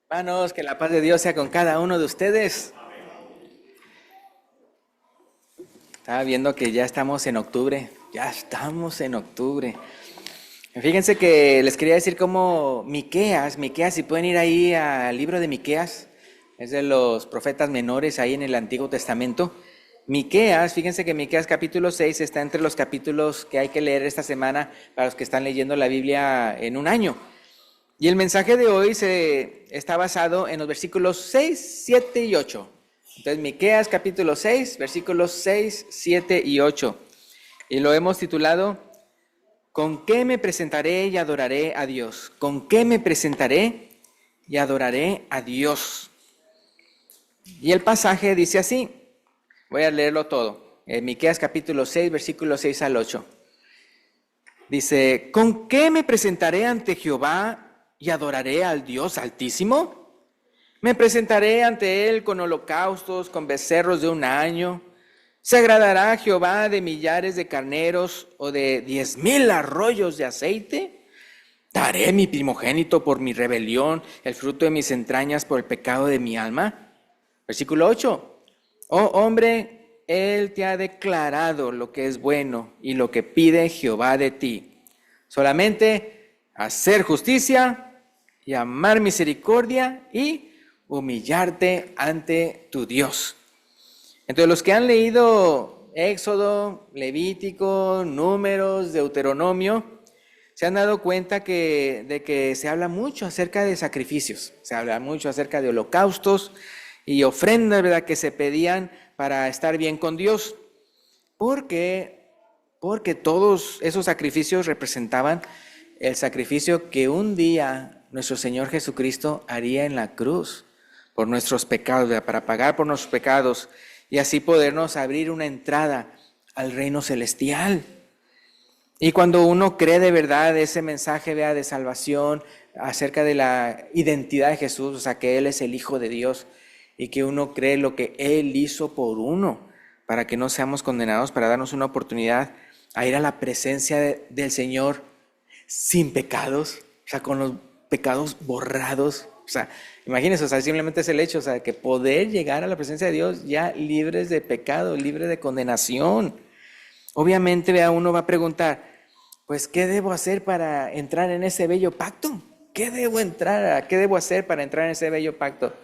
Hermanos, que la paz de Dios sea con cada uno de ustedes. Estaba viendo que ya estamos en octubre. Ya estamos en octubre. Fíjense que les quería decir cómo Miqueas, si pueden ir ahí al libro de Miqueas, es de los profetas menores ahí en el Antiguo Testamento. Miqueas, fíjense que Miqueas capítulo 6 está entre los capítulos que hay que leer esta semana para los que están leyendo la Biblia en un año. Y el mensaje de hoy está basado en los versículos 6, 7 y 8. Entonces, Miqueas capítulo 6, versículos 6, 7 y 8. Y lo hemos titulado, ¿con qué me presentaré y adoraré a Dios? ¿Con qué me presentaré y adoraré a Dios? Y el pasaje dice así, voy a leerlo todo. Miqueas capítulo 6, versículos 6 al 8. Dice, ¿con qué me presentaré ante Jehová y adoraré al Dios Altísimo? Me presentaré ante Él con holocaustos, con becerros de un año. ¿Se agradará Jehová de millares de carneros o de 10,000 arroyos de aceite? ¿Daré mi primogénito por mi rebelión, el fruto de mis entrañas por el pecado de mi alma? Versículo 8. Oh hombre, Él te ha declarado lo que es bueno y lo que pide Jehová de ti. Solamente hacer justicia y amar misericordia y humillarte ante tu Dios. Entonces, los que han leído Éxodo, Levítico, Números, Deuteronomio, se han dado cuenta de que se habla mucho acerca de sacrificios, se habla mucho acerca de holocaustos y ofrendas, ¿verdad?, que se pedían para estar bien con Dios, porque todos esos sacrificios representaban el sacrificio que un día nuestro Señor Jesucristo haría en la cruz por nuestros pecados, ¿verdad?, para pagar por nuestros pecados y así podernos abrir una entrada al reino celestial. Y cuando uno cree de verdad ese mensaje, ¿verdad?, de salvación acerca de la identidad de Jesús, o sea, que Él es el Hijo de Dios y que uno cree lo que Él hizo por uno para que no seamos condenados, para darnos una oportunidad a ir a la presencia del Señor sin pecados, o sea, con los pecados borrados. O sea, imagínense, o sea, simplemente es el hecho, o sea, que poder llegar a la presencia de Dios ya libres de pecado, libres de condenación. Obviamente, vea, uno va a preguntar, pues, ¿qué debo hacer para entrar en ese bello pacto? ¿Qué debo hacer para entrar en ese bello pacto?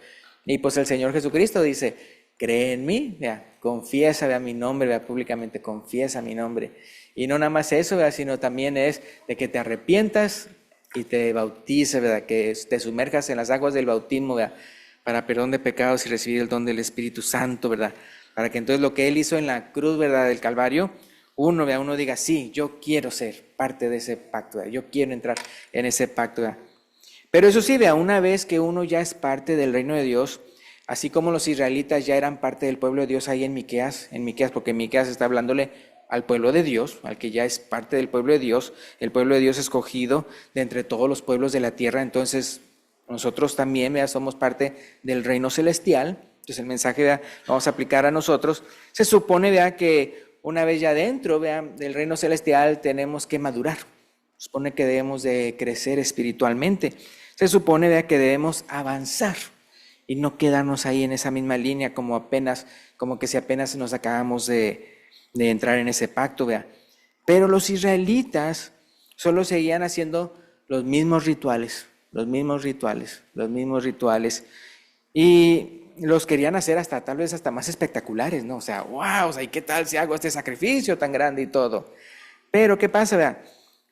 Y pues el Señor Jesucristo dice, cree en mí, vea, confiesa, vea, mi nombre, vea, públicamente confiesa mi nombre. Y no nada más eso, vea, sino también es de que te arrepientas y te bautices, ¿verdad?, que te sumerjas en las aguas del bautismo, ¿verdad?, para perdón de pecados y recibir el don del Espíritu Santo, ¿verdad?, para que entonces lo que Él hizo en la cruz, ¿verdad?, del Calvario, uno diga, sí, yo quiero ser parte de ese pacto, ¿verdad?, yo quiero entrar en ese pacto, ¿verdad? Pero eso sí, vea, una vez que uno ya es parte del reino de Dios, así como los israelitas ya eran parte del pueblo de Dios ahí en Miqueas, porque Miqueas está hablándole al pueblo de Dios, al que ya es parte del pueblo de Dios, el pueblo de Dios escogido de entre todos los pueblos de la tierra. Entonces nosotros también, vea, somos parte del reino celestial. Entonces el mensaje, vea, vamos a aplicar a nosotros. Se supone, vea, que una vez ya dentro, vea, del reino celestial tenemos que madurar. Se supone que debemos de crecer espiritualmente. Se supone, vea, que debemos avanzar y no quedarnos ahí en esa misma línea como que si apenas nos acabamos de entrar en ese pacto, vea. Pero los israelitas solo seguían haciendo los mismos rituales, y los querían hacer tal vez hasta más espectaculares, ¿no? O sea, wow, o sea, ¿y qué tal si hago este sacrificio tan grande y todo? Pero ¿qué pasa, vea?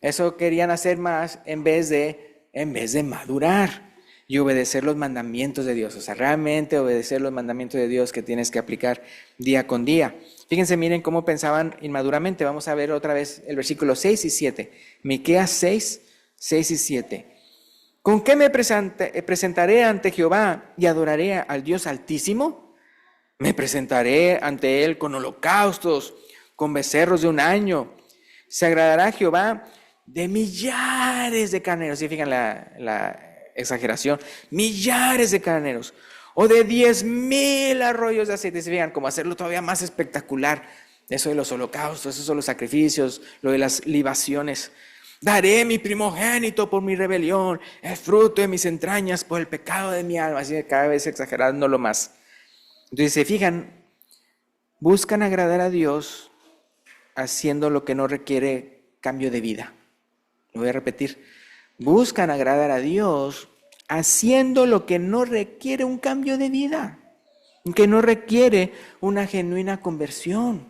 Eso querían hacer más en vez de madurar y obedecer los mandamientos de Dios. O sea, realmente obedecer los mandamientos de Dios que tienes que aplicar día con día. Fíjense, miren cómo pensaban inmaduramente. Vamos a ver otra vez el versículo 6 y 7. Miqueas 6, 6 y 7. ¿Con qué me presentaré ante Jehová y adoraré al Dios Altísimo? Me presentaré ante Él con holocaustos, con becerros de un año. Se agradará Jehová de millares de carneros. ¿Sí fijan la exageración? Millares de carneros. O de 10,000 arroyos de aceite. ¿Sí fijan? Como hacerlo todavía más espectacular. Eso de los holocaustos, esos son los sacrificios, lo de las libaciones. Daré mi primogénito por mi rebelión, el fruto de mis entrañas por el pecado de mi alma. Así cada vez exagerándolo más. Entonces, se fijan, buscan agradar a Dios haciendo lo que no requiere cambio de vida. Lo voy a repetir. Buscan agradar a Dios haciendo lo que no requiere un cambio de vida, que no requiere una genuina conversión.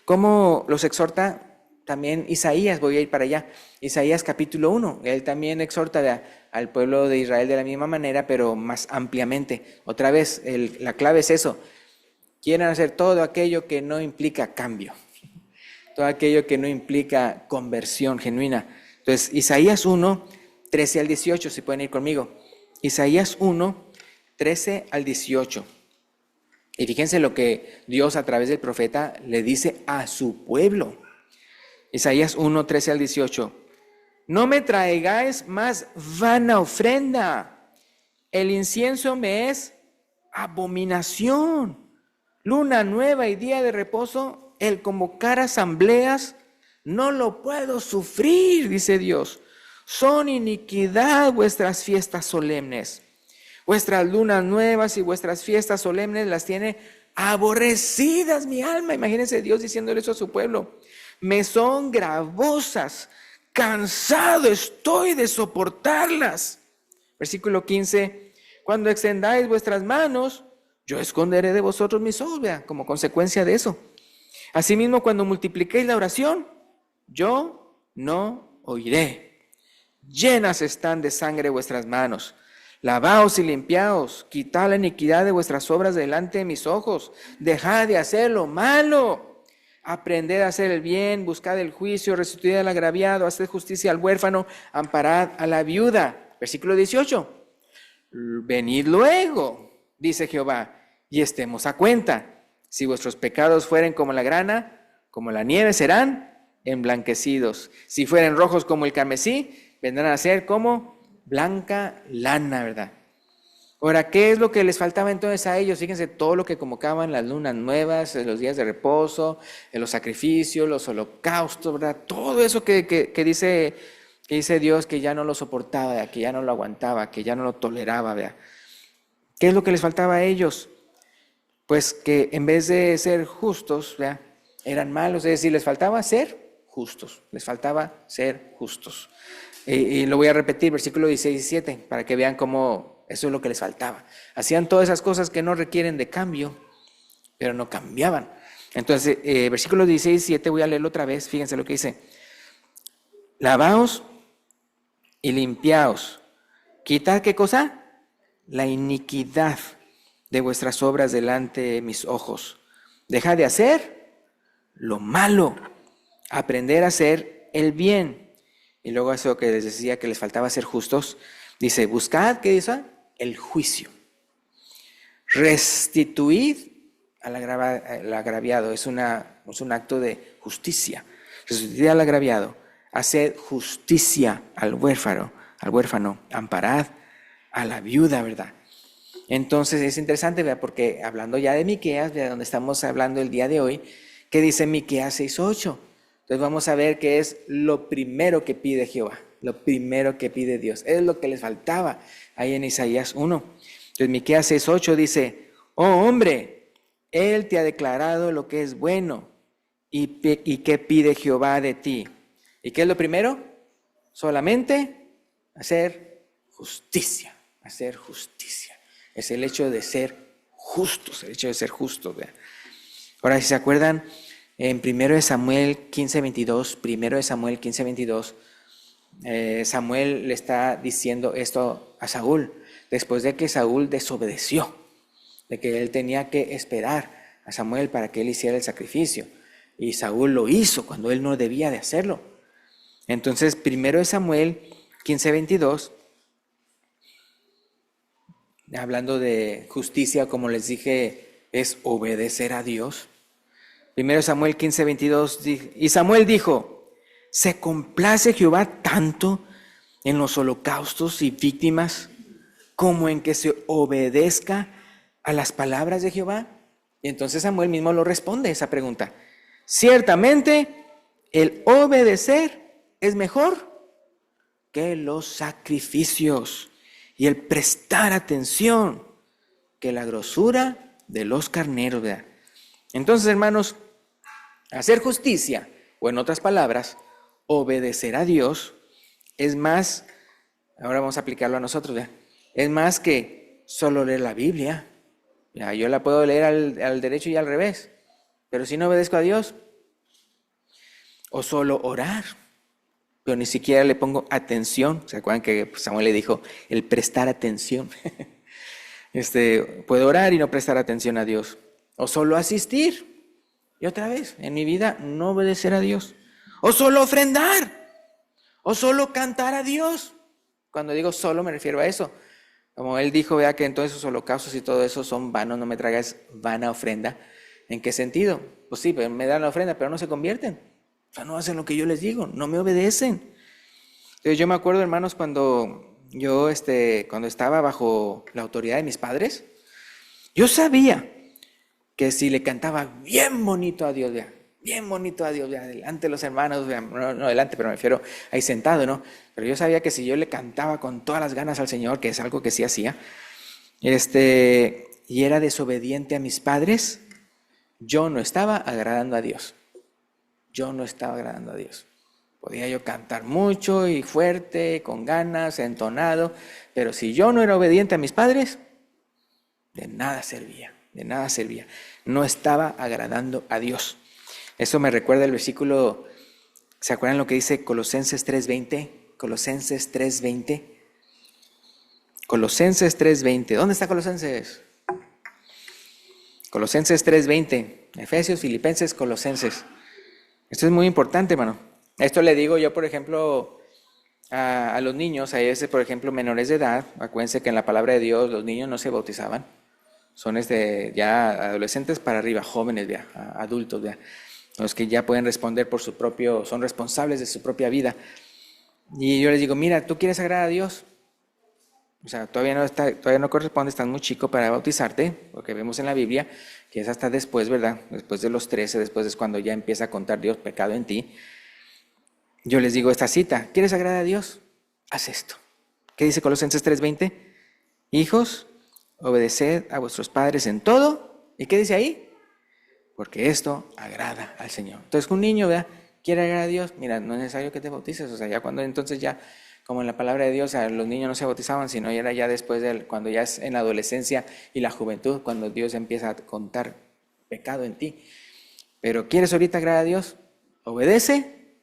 Como los exhorta también Isaías, voy a ir para allá, Isaías capítulo 1, él también exhorta al pueblo de Israel de la misma manera, pero más ampliamente. Otra vez, la clave es eso, quieren hacer todo aquello que no implica cambio, todo aquello que no implica conversión genuina. Entonces, Isaías 1, 13 al 18, si pueden ir conmigo. Isaías 1, 13 al 18. Y fíjense lo que Dios a través del profeta le dice a su pueblo. Isaías 1, 13 al 18. No me traigáis más vana ofrenda. El incienso me es abominación. Luna nueva y día de reposo, el convocar asambleas, no lo puedo sufrir, dice Dios. Son iniquidad vuestras fiestas solemnes. Vuestras lunas nuevas y vuestras fiestas solemnes las tiene aborrecidas mi alma. Imagínense Dios diciéndole eso a su pueblo. Me son gravosas, cansado estoy de soportarlas. Versículo 15, cuando extendáis vuestras manos, yo esconderé de vosotros mis ojos, vea, como consecuencia de eso. Asimismo, cuando multipliquéis la oración, yo no oiré. Llenas están de sangre vuestras manos. Lavaos y limpiaos, quitad la iniquidad de vuestras obras delante de mis ojos. Dejad de hacer lo malo. Aprended a hacer el bien, buscad el juicio, restituid al agraviado, haced justicia al huérfano, amparad a la viuda. Versículo 18. Venid luego, dice Jehová, y estemos a cuenta. Si vuestros pecados fueren como la grana, como la nieve serán emblanquecidos. Si fueren rojos como el carmesí, vendrán a ser como blanca lana, ¿verdad? Ahora, ¿qué es lo que les faltaba entonces a ellos? Fíjense todo lo que convocaban, las lunas nuevas, los días de reposo, los sacrificios, los holocaustos, ¿verdad? Todo eso que dice Dios que ya no lo soportaba, que ya no lo aguantaba, que ya no lo toleraba, ¿verdad? ¿Qué es lo que les faltaba a ellos? Pues que en vez de ser justos, ¿verdad?, eran malos, es decir, les faltaba ser justos, les faltaba ser justos. Y lo voy a repetir, versículo 16 y 17, para que vean cómo eso es lo que les faltaba. Hacían todas esas cosas que no requieren de cambio, pero no cambiaban. Entonces, versículos 16 y 17, voy a leerlo otra vez, fíjense lo que dice. Lavaos y limpiaos. Quitad, ¿qué cosa? La iniquidad de vuestras obras delante de mis ojos. Dejad de hacer lo malo. Aprender a hacer el bien. Y luego eso que les decía que les faltaba ser justos, dice, buscad, ¿qué dice? El juicio. Restituid al agraviado, es un acto de justicia. Restituid al agraviado, haced justicia al huérfano, amparad a la viuda, ¿verdad? Entonces es interesante, ¿verdad?, porque hablando ya de Miqueas, de donde estamos hablando el día de hoy, ¿qué dice Miqueas 6:8? Entonces vamos a ver qué es lo primero que pide Jehová, lo primero que pide Dios. Es lo que les faltaba ahí en Isaías 1. Entonces Miqueas 6:8 dice, oh hombre, Él te ha declarado lo que es bueno y qué pide Jehová de ti. ¿Y qué es lo primero? Solamente hacer justicia, hacer justicia. Es el hecho de ser justos, el hecho de ser justos. ¿Verdad? Ahora, si se acuerdan, en 1 Samuel 15:22, Samuel le está diciendo esto a Saúl, después de que Saúl desobedeció, de que él tenía que esperar a Samuel para que él hiciera el sacrificio. Y Saúl lo hizo cuando él no debía de hacerlo. Entonces, 1 Samuel 15:22, hablando de justicia, como les dije, es obedecer a Dios. 1 Samuel 15:22, y Samuel dijo, ¿se complace Jehová tanto en los holocaustos y víctimas como en que se obedezca a las palabras de Jehová? Y entonces Samuel mismo lo responde esa pregunta. Ciertamente, el obedecer es mejor que los sacrificios y el prestar atención que la grosura de los carneros, ¿verdad? Entonces, hermanos, hacer justicia, o en otras palabras, obedecer a Dios, es más, ahora vamos a aplicarlo a nosotros, ¿verdad? Es más que solo leer la Biblia. Ya, yo la puedo leer al derecho y al revés, pero si no obedezco a Dios, o solo orar, pero ni siquiera le pongo atención. ¿Se acuerdan que Samuel le dijo el prestar atención? Puedo orar y no prestar atención a Dios, o solo asistir, y otra vez, en mi vida no obedecer a Dios, o solo ofrendar, o solo cantar a Dios. Cuando digo solo me refiero a eso. Como él dijo, vea que entonces esos holocaustos y todo eso son vanos, no me traigas vana ofrenda. ¿En qué sentido? Pues sí, me dan la ofrenda, pero no se convierten. O sea, no hacen lo que yo les digo, no me obedecen. Entonces yo me acuerdo, hermanos, cuando yo cuando estaba bajo la autoridad de mis padres, yo sabía que si le cantaba bien bonito a Dios, vea, bien bonito a Dios, vea, delante de los hermanos, vea, no delante, pero me refiero ahí sentado, ¿no? Pero yo sabía que si yo le cantaba con todas las ganas al Señor, que es algo que sí hacía, y era desobediente a mis padres, yo no estaba agradando a Dios. Yo no estaba agradando a Dios. Podía yo cantar mucho y fuerte, con ganas, entonado, pero si yo no era obediente a mis padres, de nada servía, de nada servía. No estaba agradando a Dios. Eso me recuerda el versículo, ¿se acuerdan lo que dice Colosenses 3:20? Colosenses 3:20. Colosenses 3:20. ¿Dónde está Colosenses? Colosenses 3:20. Efesios, Filipenses, Colosenses. Esto es muy importante, hermano. Esto le digo yo, por ejemplo, a los niños, a veces, por ejemplo, menores de edad. Acuérdense que en la palabra de Dios los niños no se bautizaban. Son ya adolescentes para arriba, jóvenes, ya, adultos, ya. Los que ya pueden responder por su propio, son responsables de su propia vida. Y yo les digo, mira, ¿tú quieres agradar a Dios? O sea, todavía no corresponde, estás muy chico para bautizarte, porque vemos en la Biblia que es hasta después, ¿verdad? Después de los 13, después es cuando ya empieza a contar Dios pecado en ti. Yo les digo esta cita, ¿quieres agradar a Dios? Haz esto. ¿Qué dice Colosenses 3:20? Hijos, obedeced a vuestros padres en todo. ¿Y qué dice ahí? Porque esto agrada al Señor. Entonces, un niño, ¿verdad?, quiere agradar a Dios, mira, no es necesario que te bautices. O sea, ya cuando entonces ya, como en la palabra de Dios, o sea, los niños no se bautizaban, sino era ya después cuando ya es en la adolescencia y la juventud, cuando Dios empieza a contar pecado en ti. Pero ¿quieres ahorita agradar a Dios? Obedece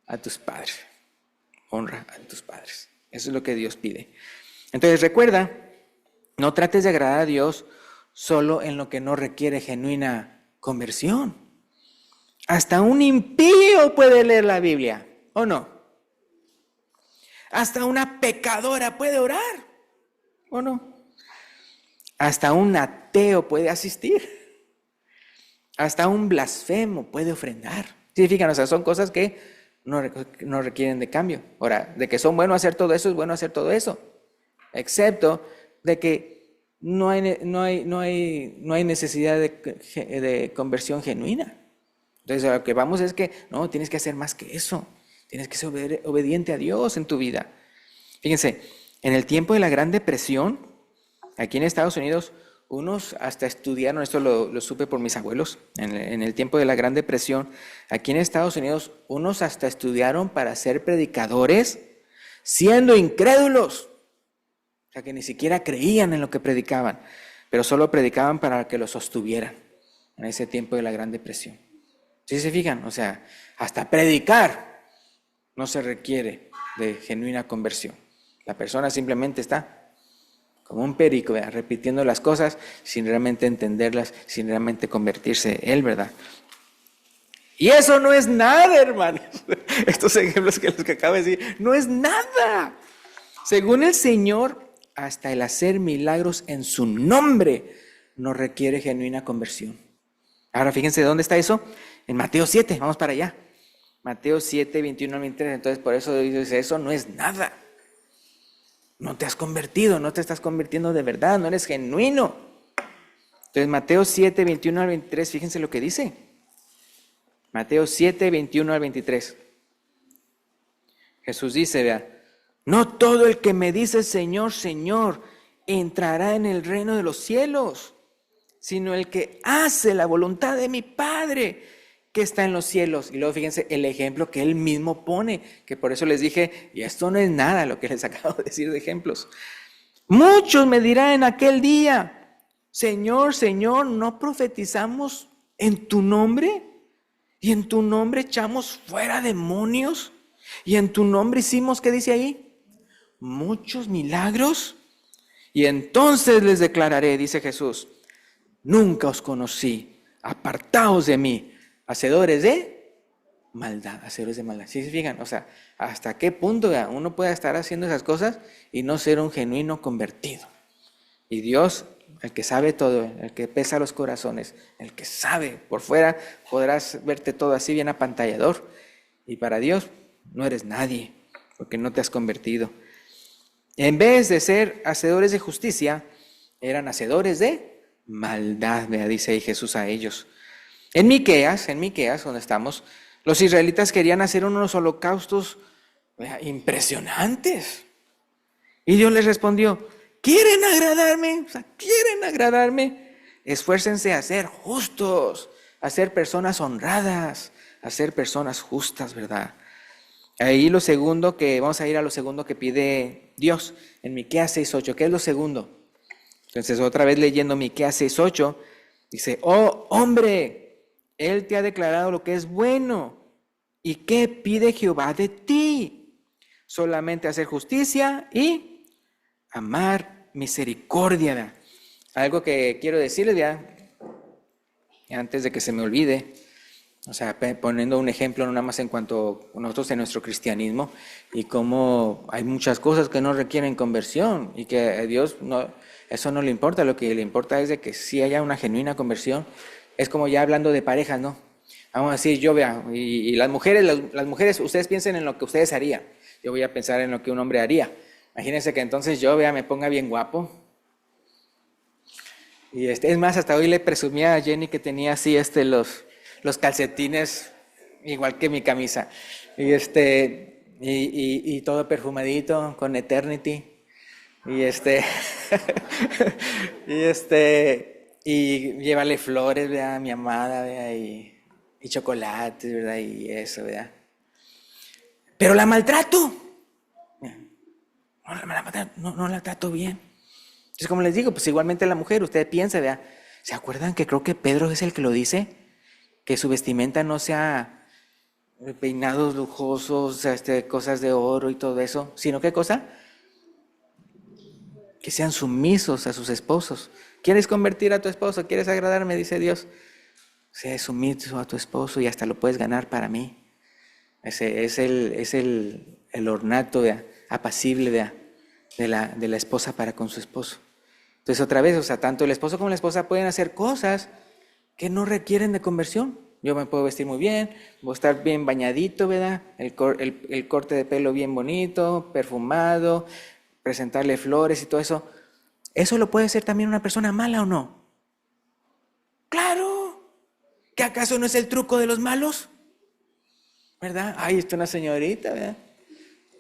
a tus padres. Honra a tus padres. Eso es lo que Dios pide. Entonces recuerda, no trates de agradar a Dios solo en lo que no requiere genuina conversión. Hasta un impío puede leer la Biblia, ¿o no? Hasta una pecadora puede orar, ¿o no? Hasta un ateo puede asistir. Hasta un blasfemo puede ofrendar. Sí, fíjate, o sea, son cosas que no requieren de cambio. Ahora, de que son buenos hacer todo eso, es bueno hacer todo eso. Excepto de que no hay necesidad de conversión genuina. Entonces, a lo que vamos es que, no, tienes que hacer más que eso. Tienes que ser obediente a Dios en tu vida. Fíjense, en el tiempo de la Gran Depresión, aquí en Estados Unidos, unos hasta estudiaron, esto lo supe por mis abuelos, en el tiempo de la Gran Depresión, aquí en Estados Unidos, unos hasta estudiaron para ser predicadores siendo incrédulos. O sea, que ni siquiera creían en lo que predicaban, pero solo predicaban para que los sostuvieran en ese tiempo de la Gran Depresión. ¿Sí se fijan? O sea, hasta predicar no se requiere de genuina conversión. La persona simplemente está como un perico, ¿verdad?, repitiendo las cosas sin realmente entenderlas, sin realmente convertirse él, ¿verdad? Y eso no es nada, hermanos. Estos ejemplos que los que acabo de decir, no es nada. Según el Señor, hasta el hacer milagros en su nombre no requiere genuina conversión. Ahora fíjense, ¿dónde está eso? En Mateo 7, vamos para allá. Mateo 7, 21 al 23. Entonces, por eso dice, eso no es nada. No te has convertido, no te estás convirtiendo de verdad, no eres genuino. Entonces, Mateo 7, 21 al 23, fíjense lo que dice. Mateo 7, 21 al 23. Jesús dice, vea, no todo el que me dice Señor, Señor, entrará en el reino de los cielos, sino el que hace la voluntad de mi Padre que está en los cielos. Y luego fíjense el ejemplo que él mismo pone, que por eso les dije, y esto no es nada lo que les acabo de decir de ejemplos. Muchos me dirán en aquel día, Señor, Señor, ¿no profetizamos en tu nombre? ¿Y en tu nombre echamos fuera demonios? ¿Y en tu nombre hicimos, qué dice ahí? Muchos milagros. Y entonces les declararé, dice Jesús, nunca os conocí, apartaos de mí, hacedores de maldad, hacedores de maldad. ¿Sí se fijan? O sea, ¿hasta qué punto uno puede estar haciendo esas cosas y no ser un genuino convertido? Y Dios, el que sabe todo, el que pesa los corazones, el que sabe, por fuera podrás verte todo así bien apantallador, y para Dios no eres nadie, porque no te has convertido. En vez de ser hacedores de justicia, eran hacedores de maldad, dice ahí Jesús a ellos. En Miqueas, donde estamos, los israelitas querían hacer unos holocaustos impresionantes. Y Dios les respondió, ¿quieren agradarme? ¿Quieren agradarme? Esfuércense a ser justos, a ser personas honradas, a ser personas justas, ¿verdad? Ahí vamos a ir a lo segundo que pide Dios en Miqueas 6:8. ¿Qué es lo segundo? Entonces otra vez leyendo Miqueas 6:8, dice, oh hombre, Él te ha declarado lo que es bueno. ¿Y qué pide Jehová de ti? Solamente hacer justicia y amar misericordia. ¿Verdad? Algo que quiero decirles ya, antes de que se me olvide. O sea, poniendo un ejemplo no nada más en cuanto a nosotros en nuestro cristianismo y cómo hay muchas cosas que no requieren conversión y que a Dios eso no le importa, lo que le importa es de que sí haya una genuina conversión. Es como ya hablando de parejas, ¿no? Vamos a decir, yo vea, y las mujeres, ustedes piensen en lo que ustedes harían. Yo voy a pensar en lo que un hombre haría. Imagínense que entonces yo vea, me ponga bien guapo. Y es más, hasta hoy le presumía a Jenny que tenía así los calcetines igual que mi camisa y todo perfumadito con Eternity y llévale flores, ¿verdad? A mi amada, ¿verdad? Y chocolates, ¿verdad? Y eso, ¿verdad? Pero la maltrato. No la trato bien. Entonces, como les digo, pues igualmente la mujer, usted piensa, ¿verdad? ¿Se acuerdan que creo que Pedro es el que lo dice? Que su vestimenta no sea peinados lujosos, cosas de oro y todo eso, sino ¿qué cosa? Que sean sumisos a sus esposos. ¿Quieres convertir a tu esposo? ¿Quieres agradarme? Dice Dios. Sea sumiso a tu esposo y hasta lo puedes ganar para mí. Ese es el ornato apacible de la esposa para con su esposo. Entonces otra vez, o sea, tanto el esposo como la esposa pueden hacer cosas que no requieren de conversión. Yo me puedo vestir muy bien, voy a estar bien bañadito, ¿verdad? El corte de pelo bien bonito, perfumado, presentarle flores y todo eso. ¿Eso lo puede hacer también una persona mala o no? ¡Claro! ¿Que acaso no es el truco de los malos? ¿Verdad? Ahí está una señorita, ¿verdad?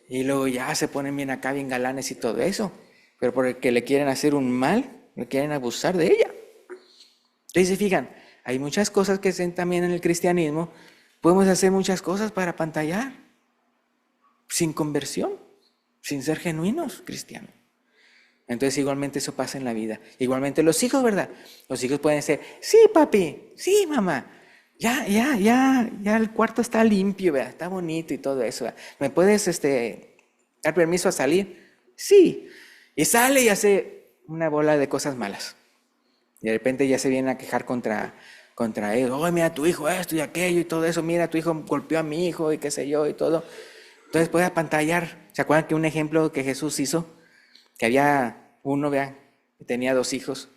Y luego ya se ponen bien acá, bien galanes y todo eso. Pero porque le quieren hacer un mal, le quieren abusar de ella. Entonces se fijan, hay muchas cosas que se también en el cristianismo. Podemos hacer muchas cosas para apantallar, sin conversión, sin ser genuinos cristianos. Entonces igualmente eso pasa en la vida. Igualmente los hijos, ¿verdad? Los hijos pueden ser, sí papi, sí mamá, ya el cuarto está limpio, ¿verdad? Está bonito y todo eso, ¿verdad? ¿Me puedes dar permiso a salir? Sí. Y sale y hace una bola de cosas malas. Y de repente ya se vienen a quejar contra él. Oye, mira, tu hijo esto y aquello y todo eso. Mira, tu hijo golpeó a mi hijo y qué sé yo y todo. Entonces puede apantallar. ¿Se acuerdan que un ejemplo que Jesús hizo? Que había uno, vean, que tenía 2 hijos.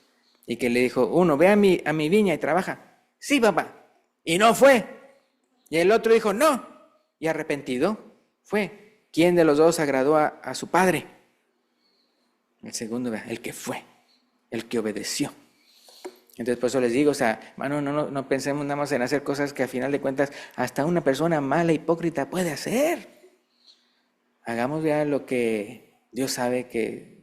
Y que le dijo, uno, ve a mi viña y trabaja. Sí, papá. Y no fue. Y el otro dijo, no. Y arrepentido fue. ¿Quién de los dos agradó a su padre? El segundo, vean, el que fue. El que obedeció. Entonces por eso les digo, o sea, hermano, no pensemos nada más en hacer cosas que a final de cuentas hasta una persona mala, hipócrita puede hacer. Hagamos ya lo que Dios sabe que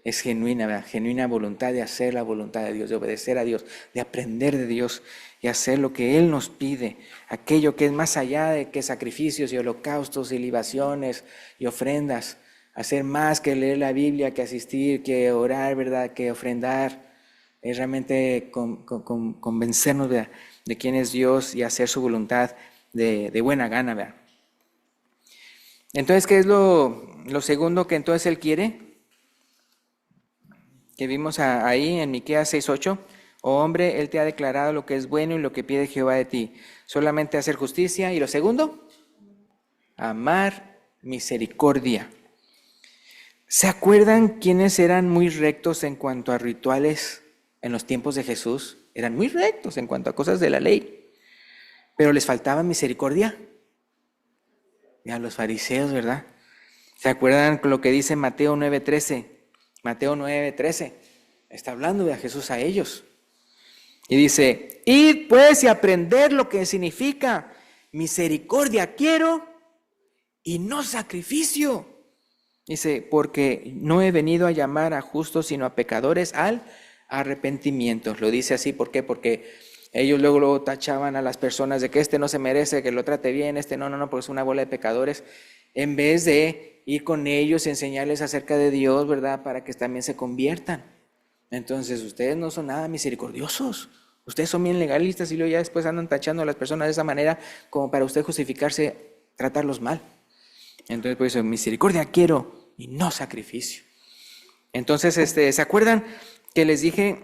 es genuina, ¿verdad? Genuina voluntad de hacer la voluntad de Dios, de obedecer a Dios, de aprender de Dios y hacer lo que Él nos pide, aquello que es más allá de que sacrificios y holocaustos y libaciones y ofrendas, hacer más que leer la Biblia, que asistir, que orar, ¿verdad? Que ofrendar, es realmente convencernos, ¿verdad? De quién es Dios y hacer su voluntad de buena gana, ¿verdad? Entonces, ¿qué es lo segundo que entonces Él quiere? Que vimos ahí en Miqueas 6:8. Oh hombre, Él te ha declarado lo que es bueno y lo que pide Jehová de ti. Solamente hacer justicia. Y lo segundo, amar misericordia. ¿Se acuerdan quiénes eran muy rectos en cuanto a rituales en los tiempos de Jesús? Eran muy rectos en cuanto a cosas de la ley, pero les faltaba misericordia. Ya los fariseos, ¿verdad? ¿Se acuerdan lo que dice Mateo 9:13? Mateo 9:13. Está hablando de Jesús a ellos. Y dice, id pues y aprender lo que significa misericordia quiero y no sacrificio. Dice, porque no he venido a llamar a justos sino a pecadores al arrepentimiento. Lo dice así, ¿por qué? Porque ellos luego tachaban a las personas de que este no se merece, que lo trate bien, este no, porque es una bola de pecadores, en vez de ir con ellos y enseñarles acerca de Dios, ¿verdad? Para que también se conviertan. Entonces, ustedes no son nada misericordiosos. Ustedes son bien legalistas y luego ya después andan tachando a las personas de esa manera como para usted justificarse, tratarlos mal. Entonces, por eso, misericordia quiero y no sacrificio. Entonces, ¿se acuerdan que les dije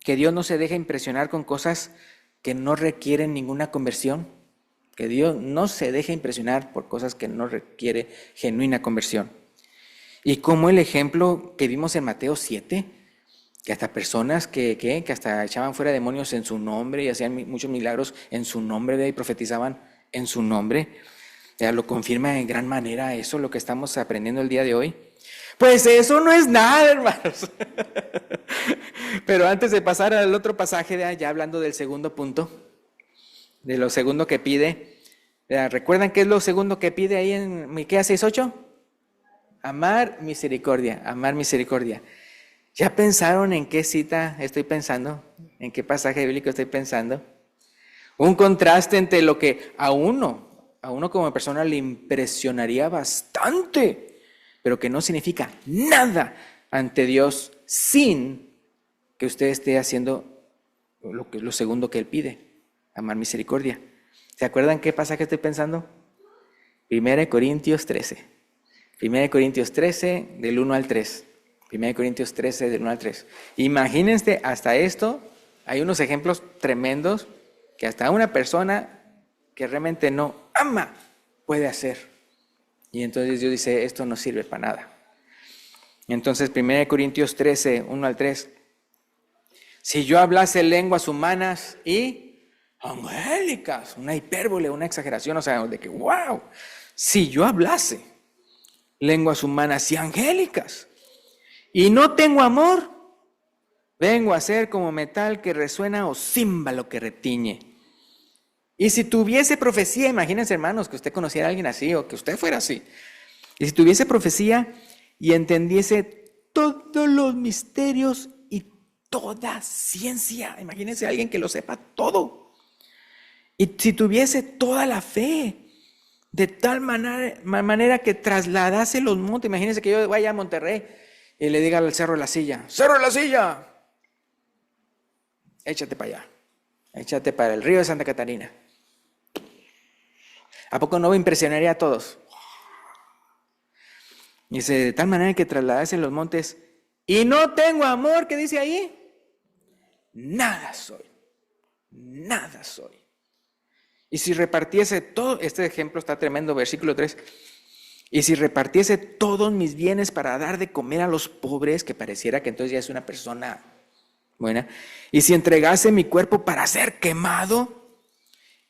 que Dios no se deja impresionar con cosas que no requieren ninguna conversión? Que Dios no se deja impresionar por cosas que no requiere genuina conversión. Y como el ejemplo que vimos en Mateo 7, que hasta personas que hasta echaban fuera demonios en su nombre y hacían muchos milagros en su nombre y profetizaban en su nombre, ya lo confirma en gran manera eso, lo que estamos aprendiendo el día de hoy. Pues eso no es nada, hermanos. Pero antes de pasar al otro pasaje, ya hablando del segundo punto, de lo segundo que pide, ¿recuerdan qué es lo segundo que pide ahí en Miqueas 6:8? Amar misericordia, amar misericordia. ¿Ya pensaron en qué cita estoy pensando? ¿En qué pasaje bíblico estoy pensando? Un contraste entre lo que a uno como persona le impresionaría bastante, pero que no significa nada ante Dios sin que usted esté haciendo lo segundo que Él pide, amar misericordia. ¿Se acuerdan qué pasaje estoy pensando? 1 Corintios 13. 1 Corintios 13, del 1 al 3. 1 Corintios 13, del 1 al 3. Imagínense, hasta esto, hay unos ejemplos tremendos que hasta una persona que realmente no ama puede hacer. Y entonces Dios dice, esto no sirve para nada. Entonces, 1 Corintios 13, 1 al 3. Si yo hablase lenguas humanas y angélicas, una hipérbole, una exageración, o sea, de que wow, si yo hablase lenguas humanas y angélicas y no tengo amor, vengo a ser como metal que resuena o címbalo que retiñe. Y si tuviese profecía, imagínense hermanos que usted conociera a alguien así o que usted fuera así. Y si tuviese profecía y entendiese todos los misterios y toda ciencia, imagínense a alguien que lo sepa todo. Y si tuviese toda la fe, de tal manera que trasladase los montes. Imagínense que yo vaya a Monterrey y le diga al Cerro de la Silla, ¡Cerro de la Silla! Échate para allá, échate para el río de Santa Catarina. ¿A poco no impresionaría a todos? Y dice, de tal manera que trasladase los montes y no tengo amor, ¿qué dice ahí? Nada soy, nada soy. Y si repartiese todo, este ejemplo está tremendo, versículo 3. Y si repartiese todos mis bienes para dar de comer a los pobres, que pareciera que entonces ya es una persona buena. Y si entregase mi cuerpo para ser quemado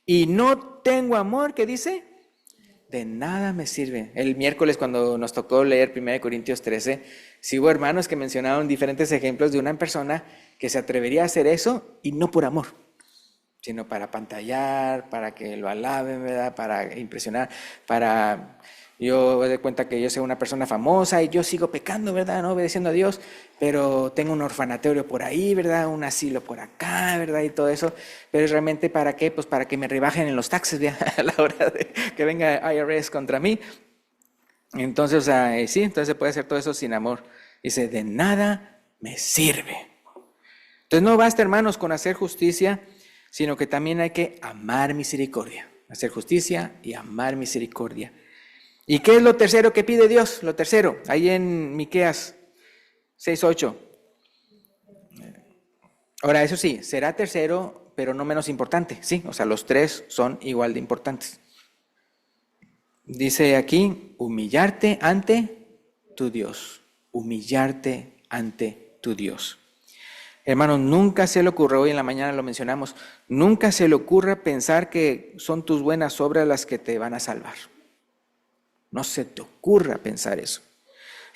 y no tengo amor, ¿qué dice? De nada me sirve. El miércoles cuando nos tocó leer 1 Corintios 13, sí hubo hermanos que mencionaron diferentes ejemplos de una persona que se atrevería a hacer eso y no por amor, sino para apantallar, para que lo alaben, ¿verdad? Para impresionar, para Yo me doy cuenta que yo soy una persona famosa y yo sigo pecando, ¿verdad? No obedeciendo a Dios, pero tengo un orfanatorio por ahí, ¿verdad? Un asilo por acá, ¿verdad? Y todo eso. Pero es realmente ¿para qué? Pues para que me rebajen en los taxes, ¿verdad? A la hora de que venga IRS contra mí. Entonces, o sea, sí, entonces se puede hacer todo eso sin amor. Dice, de nada me sirve. Entonces no basta, hermanos, con hacer justicia, sino que también hay que amar misericordia. Hacer justicia y amar misericordia. ¿Y qué es lo tercero que pide Dios? Lo tercero, ahí en Miqueas 6:8. Ahora, eso sí, será tercero, pero no menos importante, ¿sí? O sea, los tres son igual de importantes. Dice aquí, humillarte ante tu Dios. Humillarte ante tu Dios. Hermanos, nunca se le ocurra, hoy en la mañana lo mencionamos, nunca se le ocurra pensar que son tus buenas obras las que te van a salvar. No se te ocurra pensar eso.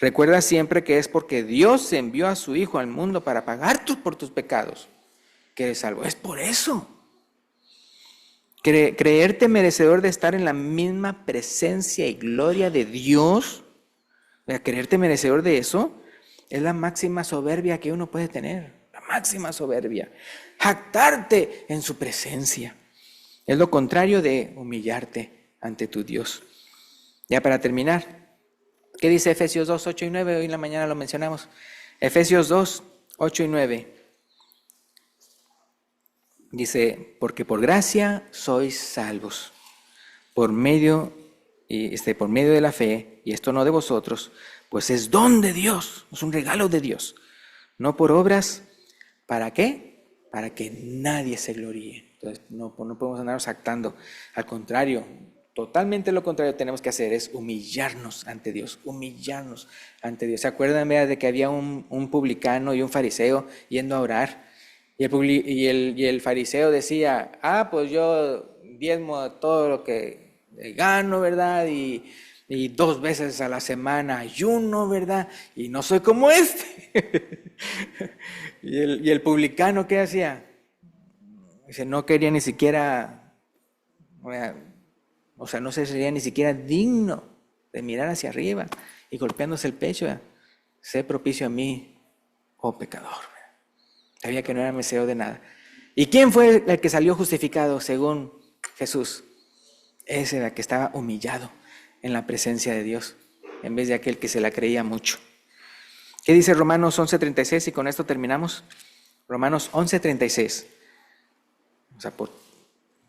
Recuerda siempre que es porque Dios envió a su Hijo al mundo para pagar por tus pecados que eres salvo. Es por eso. Creerte merecedor de estar en la misma presencia y gloria de Dios, creerte merecedor de eso, es la máxima soberbia que uno puede tener. La máxima soberbia. Jactarte en su presencia. Es lo contrario de humillarte ante tu Dios. Ya para terminar, ¿qué dice Efesios 2, 8 y 9? Hoy en la mañana lo mencionamos. Efesios 2, 8 y 9. Dice, porque por gracia sois salvos, por medio de la fe, y esto no de vosotros, pues es don de Dios, es un regalo de Dios, no por obras. ¿Para qué? Para que nadie se gloríe. Entonces no podemos andarnos jactando, al contrario. Totalmente lo contrario tenemos que hacer es humillarnos ante Dios, humillarnos ante Dios. ¿Se acuerdan de que había un publicano y un fariseo yendo a orar? Y el fariseo decía, pues yo diezmo todo lo que gano, ¿verdad? Y 2 veces a la semana ayuno, ¿verdad? Y no soy como este. y el publicano, ¿qué hacía? Dice, no quería ni siquiera... O sea, no se sería ni siquiera digno de mirar hacia arriba y golpeándose el pecho. Sé propicio a mí, oh pecador. Sabía que no era merecedor de nada. ¿Y quién fue el que salió justificado según Jesús? Ese era el que estaba humillado en la presencia de Dios, en vez de aquel que se la creía mucho. ¿Qué dice Romanos 11:36? Y con esto terminamos. Romanos 11:36. O sea,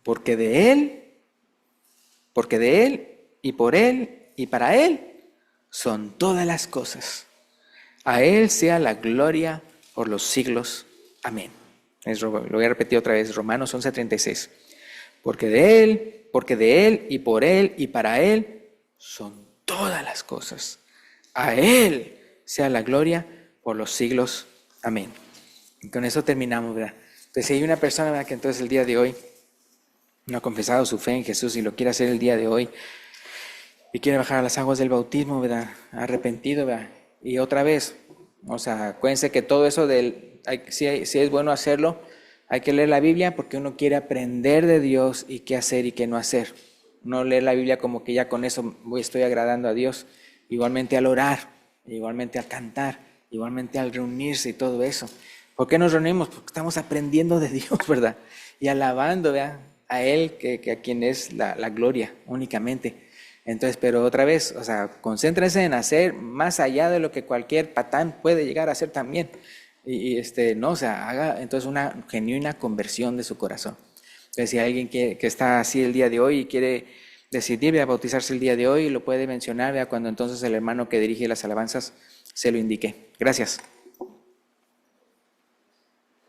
porque de Él y por Él y para Él son todas las cosas. A Él sea la gloria por los siglos. Amén. Lo voy a repetir otra vez, Romanos 11:36. Porque de Él y por Él y para Él son todas las cosas. A Él sea la gloria por los siglos. Amén. Y con eso terminamos, ¿verdad? Entonces, si hay una persona, ¿verdad?, que entonces el día de hoy no ha confesado su fe en Jesús y lo quiere hacer el día de hoy y quiere bajar a las aguas del bautismo, ¿verdad?, arrepentido, ¿verdad? Y otra vez, o sea, acuérdense que todo eso si es bueno hacerlo, hay que leer la Biblia porque uno quiere aprender de Dios y qué hacer y qué no hacer. No leer la Biblia como que ya con eso estoy agradando a Dios. Igualmente al orar, igualmente al cantar, igualmente al reunirse y todo eso. ¿Por qué nos reunimos? Porque estamos aprendiendo de Dios, ¿verdad? Y alabando, ¿verdad?, a Él, que a quien es la gloria únicamente. Entonces, pero otra vez, o sea, concéntrense en hacer más allá de lo que cualquier patán puede llegar a hacer también. No, o sea, haga entonces una genuina conversión de su corazón. Entonces, si hay alguien que está así el día de hoy y quiere decidir a bautizarse el día de hoy, lo puede mencionar, ¿verdad?, cuando entonces el hermano que dirige las alabanzas se lo indique. Gracias.